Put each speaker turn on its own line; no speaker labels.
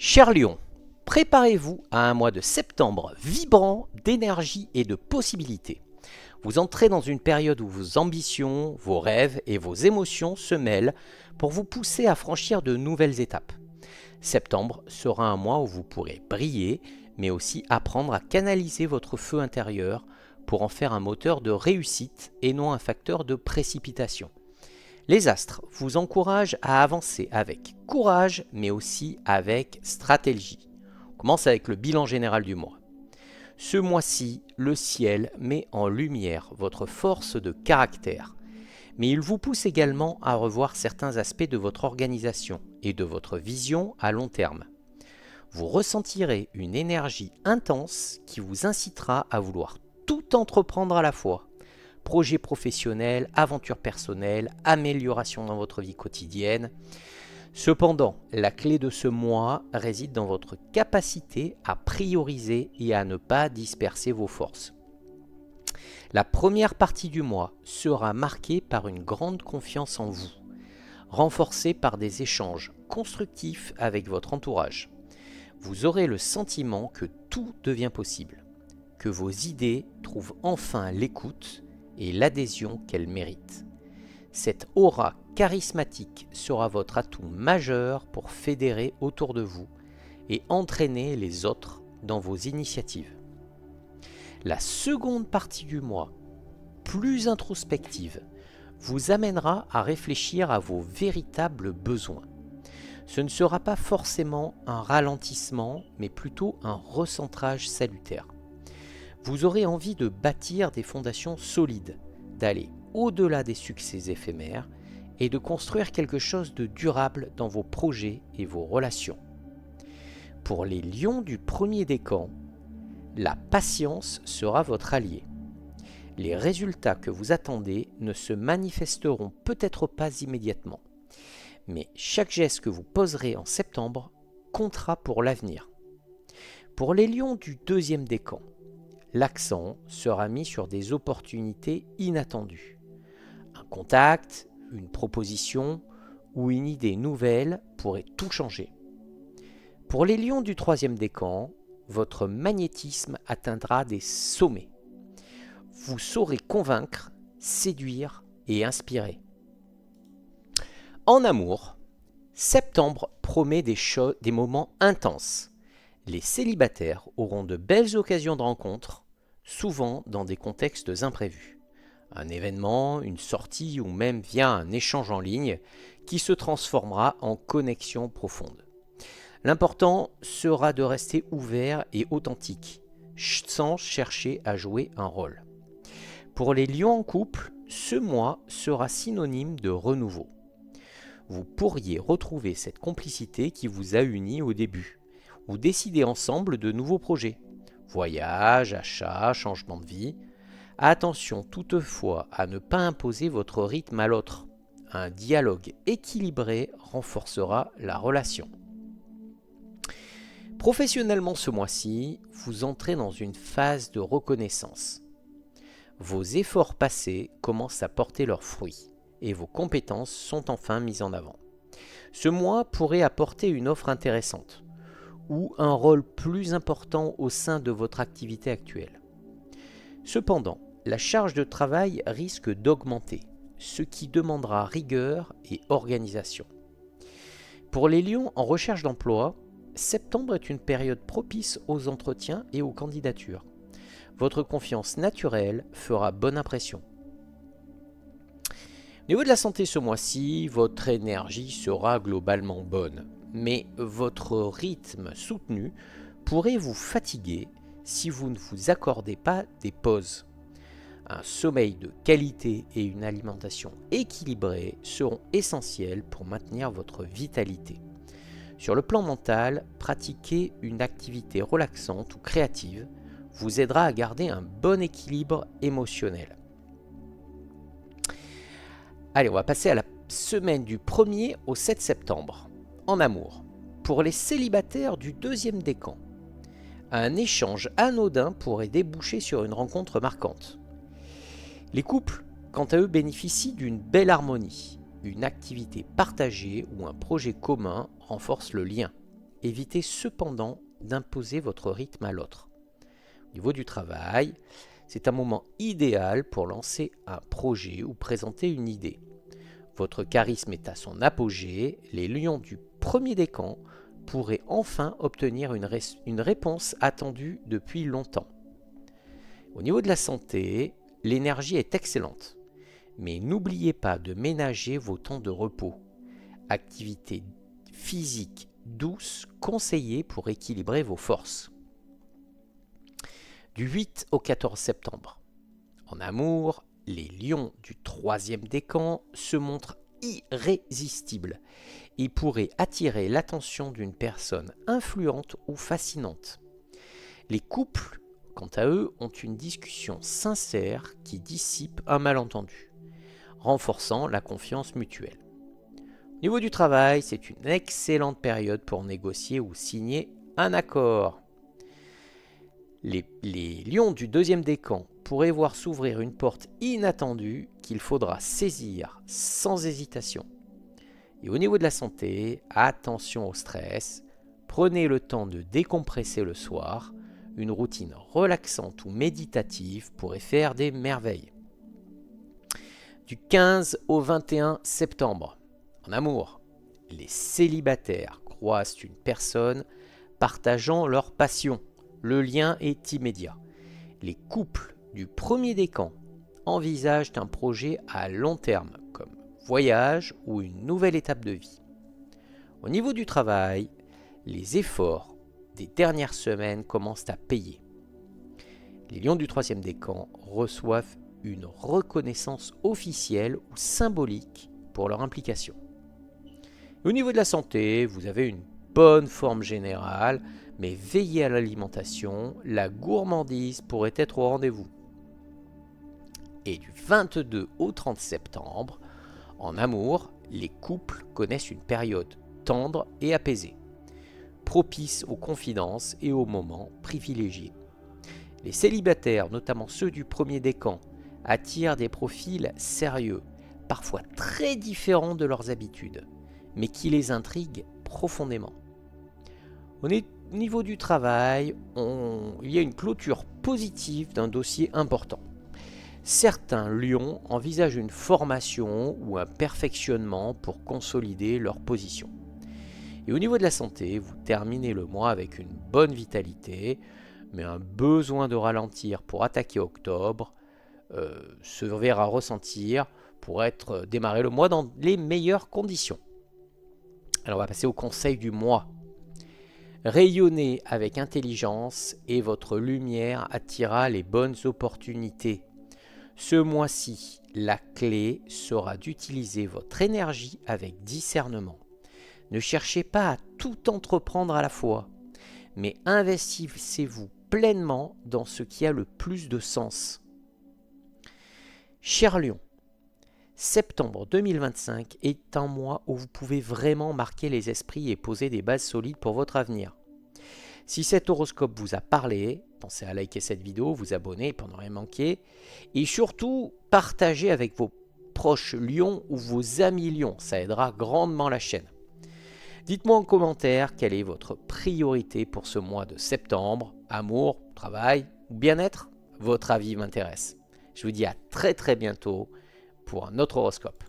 Cher Lion, préparez-vous à un mois de septembre vibrant d'énergie et de possibilités. Vous entrez dans une période où vos ambitions, vos rêves et vos émotions se mêlent pour vous pousser à franchir de nouvelles étapes. Septembre sera un mois où vous pourrez briller, mais aussi apprendre à canaliser votre feu intérieur pour en faire un moteur de réussite et non un facteur de précipitation. Les astres vous encouragent à avancer avec courage, mais aussi avec stratégie. On commence avec le bilan général du mois. Ce mois-ci, le ciel met en lumière votre force de caractère, mais il vous pousse également à revoir certains aspects de votre organisation et de votre vision à long terme. Vous ressentirez une énergie intense qui vous incitera à vouloir tout entreprendre à la fois. Projets professionnels, aventures personnelles, amélioration dans votre vie quotidienne. Cependant, la clé de ce mois réside dans votre capacité à prioriser et à ne pas disperser vos forces. La première partie du mois sera marquée par une grande confiance en vous, renforcée par des échanges constructifs avec votre entourage. Vous aurez le sentiment que tout devient possible, que vos idées trouvent enfin l'écoute et l'adhésion qu'elles méritent. Cette aura charismatique sera votre atout majeur pour fédérer autour de vous et entraîner les autres dans vos initiatives. La seconde partie du mois, plus introspective, vous amènera à réfléchir à vos véritables besoins. Ce ne sera pas forcément un ralentissement, mais plutôt un recentrage salutaire. Vous aurez envie de bâtir des fondations solides, d'aller au-delà des succès éphémères et de construire quelque chose de durable dans vos projets et vos relations. Pour les lions du premier décan, la patience sera votre allié. Les résultats que vous attendez ne se manifesteront peut-être pas immédiatement, mais chaque geste que vous poserez en septembre comptera pour l'avenir. Pour les lions du deuxième décan, l'accent sera mis sur des opportunités inattendues. Un contact, une proposition ou une idée nouvelle pourrait tout changer. Pour les lions du troisième décan, votre magnétisme atteindra des sommets. Vous saurez convaincre, séduire et inspirer. En amour, septembre promet des moments intenses. Les célibataires auront de belles occasions de rencontres, souvent dans des contextes imprévus. Un événement, une sortie ou même via un échange en ligne qui se transformera en connexion profonde. L'important sera de rester ouvert et authentique, sans chercher à jouer un rôle. Pour les lions en couple, ce mois sera synonyme de renouveau. Vous pourriez retrouver cette complicité qui vous a unis au début, ou décider ensemble de nouveaux projets. Voyage, achat, changement de vie. Attention toutefois à ne pas imposer votre rythme à l'autre. Un dialogue équilibré renforcera la relation. Professionnellement ce mois-ci, vous entrez dans une phase de reconnaissance. Vos efforts passés commencent à porter leurs fruits et vos compétences sont enfin mises en avant. Ce mois pourrait apporter une offre intéressante ou un rôle plus important au sein de votre activité actuelle. Cependant, la charge de travail risque d'augmenter, ce qui demandera rigueur et organisation. Pour les lions en recherche d'emploi, septembre est une période propice aux entretiens et aux candidatures. Votre confiance naturelle fera bonne impression. Au niveau de la santé ce mois-ci, votre énergie sera globalement bonne, mais votre rythme soutenu pourrait vous fatiguer si vous ne vous accordez pas des pauses. Un sommeil de qualité et une alimentation équilibrée seront essentiels pour maintenir votre vitalité. Sur le plan mental, pratiquer une activité relaxante ou créative vous aidera à garder un bon équilibre émotionnel. Allez, on va passer à la semaine du 1er au 7 septembre. En amour, pour les célibataires du deuxième décan, un échange anodin pourrait déboucher sur une rencontre marquante. Les couples, quant à eux, bénéficient d'une belle harmonie. Une activité partagée ou un projet commun renforce le lien. évitez cependant d'imposer votre rythme à l'autre. Au niveau du travail, c'est un moment idéal pour lancer un projet ou présenter une idée. Votre charisme est à son apogée, les lions du premier décan pourraient enfin obtenir une réponse attendue depuis longtemps. Au niveau de la santé, l'énergie est excellente, mais n'oubliez pas de ménager vos temps de repos. Activité physique douce conseillée pour équilibrer vos forces. Du 8 au 14 septembre. En amour, les lions du troisième décan se montrent irrésistibles et pourraient attirer l'attention d'une personne influente ou fascinante. Les couples, quant à eux, ont une discussion sincère qui dissipe un malentendu, renforçant la confiance mutuelle. Au niveau du travail, c'est une excellente période pour négocier ou signer un accord. Les lions du deuxième décan pourraient voir s'ouvrir une porte inattendue qu'il faudra saisir sans hésitation. Et au niveau de la santé, attention au stress, prenez le temps de décompresser le soir, une routine relaxante ou méditative pourrait faire des merveilles. Du 15 au 21 septembre, en amour, les célibataires croisent une personne partageant leur passion. Le lien est immédiat. Les couples du premier décan envisagent un projet à long terme, comme voyage ou une nouvelle étape de vie. Au niveau du travail, les efforts des dernières semaines commencent à payer. Les lions du troisième décan reçoivent une reconnaissance officielle ou symbolique pour leur implication. Au niveau de la santé, vous avez une bonne forme générale, mais veillez à l'alimentation, la gourmandise pourrait être au rendez-vous. Et du 22 au 30 septembre, en amour, les couples connaissent une période tendre et apaisée, propice aux confidences et aux moments privilégiés. Les célibataires, notamment ceux du premier décan, attirent des profils sérieux, parfois très différents de leurs habitudes, mais qui les intriguent profondément. Au niveau du travail, il y a une clôture positive d'un dossier important. Certains lions envisagent une formation ou un perfectionnement pour consolider leur position. Et au niveau de la santé, vous terminez le mois avec une bonne vitalité, mais un besoin de ralentir pour attaquer octobre se verra ressentir pour démarrer le mois dans les meilleures conditions. Alors on va passer au conseil du mois. Rayonnez avec intelligence et votre lumière attirera les bonnes opportunités. Ce mois-ci, la clé sera d'utiliser votre énergie avec discernement. Ne cherchez pas à tout entreprendre à la fois, mais investissez-vous pleinement dans ce qui a le plus de sens. Cher Lion, septembre 2025 est un mois où vous pouvez vraiment marquer les esprits et poser des bases solides pour votre avenir. Si cet horoscope vous a parlé, pensez à liker cette vidéo, vous abonner pour ne rien manquer, et surtout partagez avec vos proches lions ou vos amis lions, ça aidera grandement la chaîne. Dites-moi en commentaire quelle est votre priorité pour ce mois de septembre, amour, travail ou bien-être, votre avis m'intéresse. Je vous dis à très bientôt pour un autre horoscope.